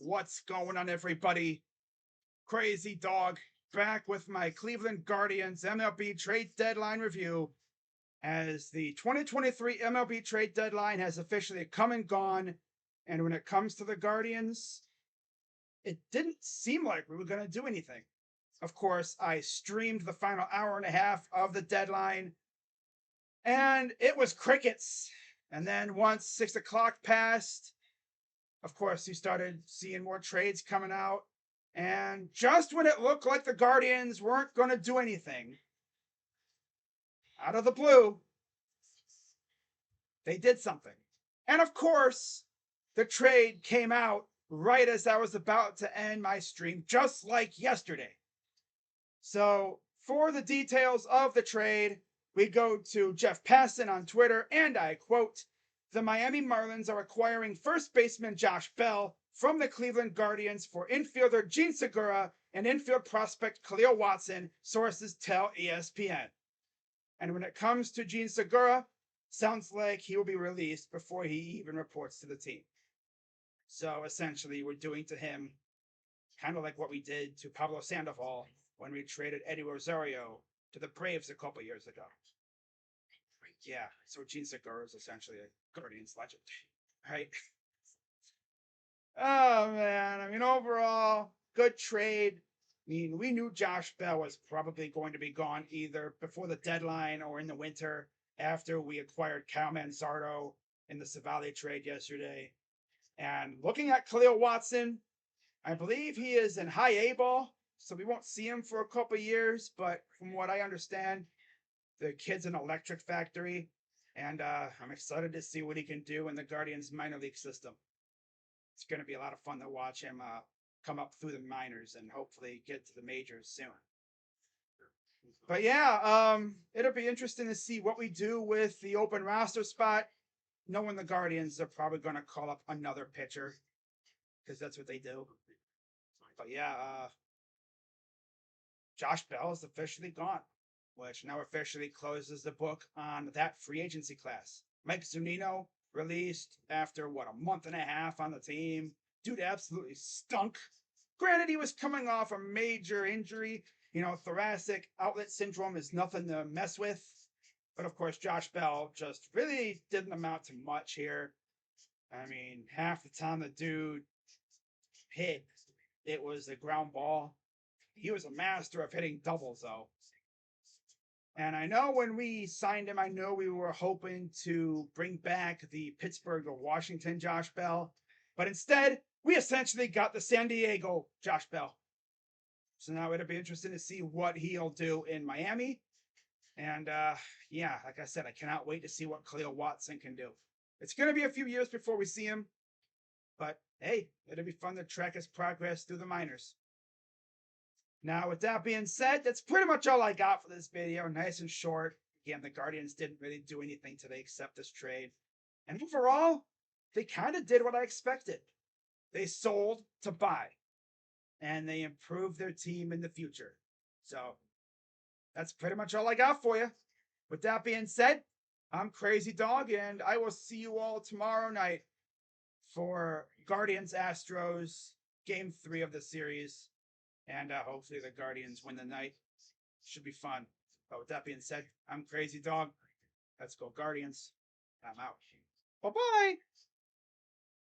What's going on, everybody? Crazy Dog back with my Cleveland Guardians MLB trade deadline review as the 2023 MLB trade deadline has officially come and gone. And when it comes to the Guardians, it didn't seem like we were going to do anything. Of course, I streamed the final hour and a half of the deadline, and it was crickets. And then once 6 o'clock passed, of course, you started seeing more trades coming out. And just when it looked like the Guardians weren't going to do anything, out of the blue, they did something. And of course, the trade came out right as I was about to end my stream, just like yesterday. So, for the details of the trade, we go to Jeff Passan on Twitter, and I quote, "The Miami Marlins are acquiring first baseman Josh Bell from the Cleveland Guardians for infielder Gene Segura and infield prospect Khalil Watson," sources tell ESPN. And when it comes to Gene Segura, sounds like he will be released before he even reports to the team. So essentially, we're doing to him kind of like what we did to Pablo Sandoval when we traded Eddie Rosario to the Braves a couple years ago. Yeah, so Gene Segura is essentially a Guardians legend, right? Oh man, I mean, overall, good trade. I mean, we knew Josh Bell was probably going to be gone either before the deadline or in the winter after we acquired Cal Manzardo in the Savali trade yesterday. And looking at Khalil Watson, I believe he is in high A ball, so we won't see him for a couple years. But from what I understand, the kid's an electric factory, and I'm excited to see what he can do in the Guardians minor league system. It's going to be a lot of fun to watch him come up through the minors and hopefully get to the majors soon. But yeah, it'll be interesting to see what we do with the open roster spot. Knowing the Guardians are probably going to call up another pitcher because that's what they do. But yeah, Josh Bell is officially gone, which now officially closes the book on that free agency class. Mike Zunino released after, a month and a half on the team. Dude absolutely stunk. Granted, he was coming off a major injury. Thoracic outlet syndrome is nothing to mess with. But of course, Josh Bell just really didn't amount to much here. I mean, half the time the dude hit, it was a ground ball. He was a master of hitting doubles, though. And I know when we signed him, I know we were hoping to bring back the Pittsburgh or Washington Josh Bell. But instead, we essentially got the San Diego Josh Bell. So now it'll be interesting to see what he'll do in Miami. And yeah, like I said, I cannot wait to see what Khalil Watson can do. It's going to be a few years before we see him. But hey, it'll be fun to track his progress through the minors. Now, with that being said, that's pretty much all I got for this video. Nice and short. Again, the Guardians didn't really do anything today except this trade. And overall, they kind of did what I expected. They sold to buy. And they improved their team in the future. So, that's pretty much all I got for you. With that being said, I'm Crazy Dog, and I will see you all tomorrow night for Guardians Astros Game 3 of the series. And hopefully the Guardians win the night. Should be fun. But with that being said, I'm Crazy Dog. Let's go Guardians. I'm out. Bye-bye.